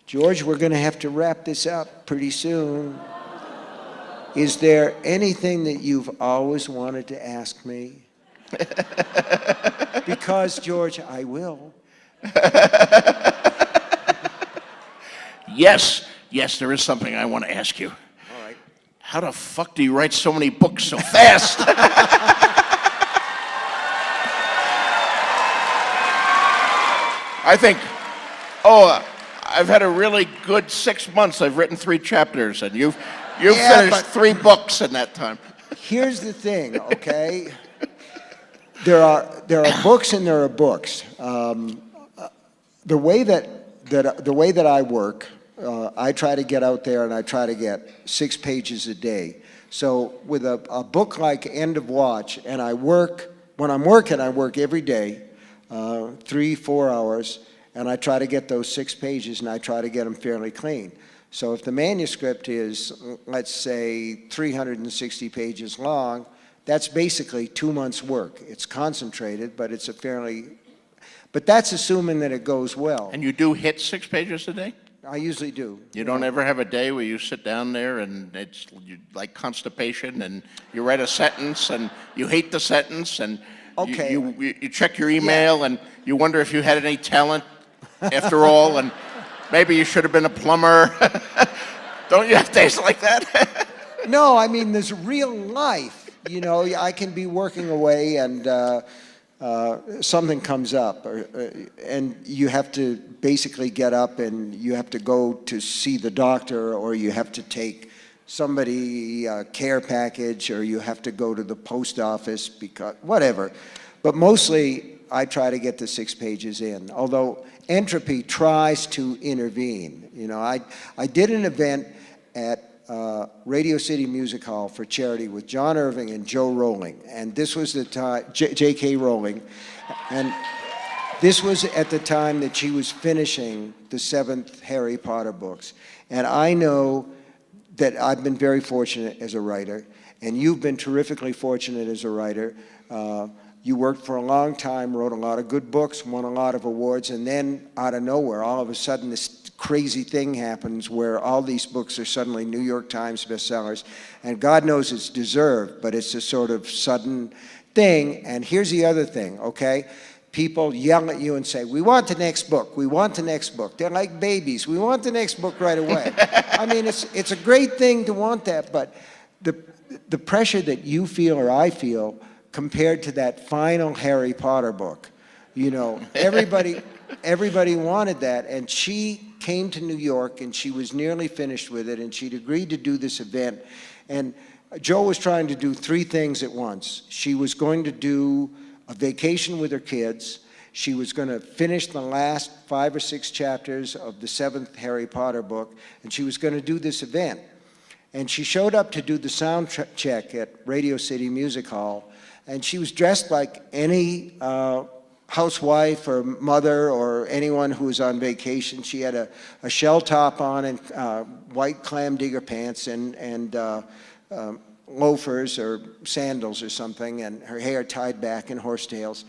George, we're going to have to wrap this up pretty soon. Is there anything that you've always wanted to ask me? Because, George, I will. Yes, there is something I want to ask you. All right. How the fuck do you write so many books so fast? I think, I've had a really good 6 months. I've written 3 chapters, and you've finished 3 books in that time. Here's the thing, okay? There are books and there are books. The way that I work, I try to get out there and I try to get 6 pages a day. So with a book like End of Watch, and when I'm working, I work every day, 3-4 hours, and I try to get those 6 pages and I try to get them fairly clean. So if the manuscript is, let's say, 360 pages long, that's basically 2 months' work. It's concentrated, but it's but that's assuming that it goes well. And you do hit 6 pages a day? I usually do. You don't ever have a day where you sit down there and it's like constipation and you write a sentence and you hate the sentence and you check your email and you wonder if you had any talent after all and maybe you should have been a plumber. Don't you have days like that? No, I mean, there's real life. You know, I can be working away and something comes up and you have to basically get up and you have to go to see the doctor, or you have to take somebody care package, or you have to go to the post office, because whatever. But mostly I try to get the 6 pages in, although entropy tries to intervene. You know, I did an event at Radio City Music Hall for charity with John Irving and Joe Rowling, and this was the time, J.K. Rowling, and this was at the time that she was finishing the 7th Harry Potter books. And I know that I've been very fortunate as a writer, and you've been terrifically fortunate as a writer. You worked for a long time, wrote a lot of good books, won a lot of awards, and then out of nowhere, all of a sudden this crazy thing happens where all these books are suddenly New York Times bestsellers, and God knows it's deserved, but it's a sort of sudden thing. And here's the other thing, okay? People yell at you and say, we want the next book, we want the next book. They're like babies, we want the next book right away. I mean, it's a great thing to want that, but the pressure that you feel or I feel compared to that final Harry Potter book, you know, everybody wanted that, and she came to New York and she was nearly finished with it, and she'd agreed to do this event. And Joe was trying to do 3 things at once. She was going to do a vacation with her kids. She was going to finish the last 5 or 6 chapters of the 7th Harry Potter book, and she was going to do this event. And she showed up to do the sound check at Radio City Music Hall, and she was dressed like any housewife or mother or anyone who was on vacation. She had a shell top on and white clam digger pants and loafers or sandals or something, and her hair tied back in horsetails.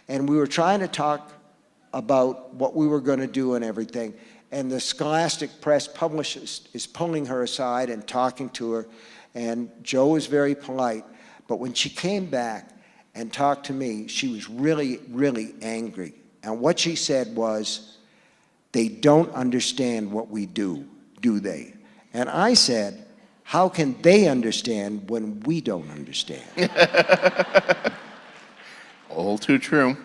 And we were trying to talk about what we were going to do and everything. And the Scholastic Press publicist is pulling her aside and talking to her. And Joe was very polite. But when she came back and talked to me, she was really, really angry. And what she said was, they don't understand what we do they? And I said, how can they understand when we don't understand? All too true.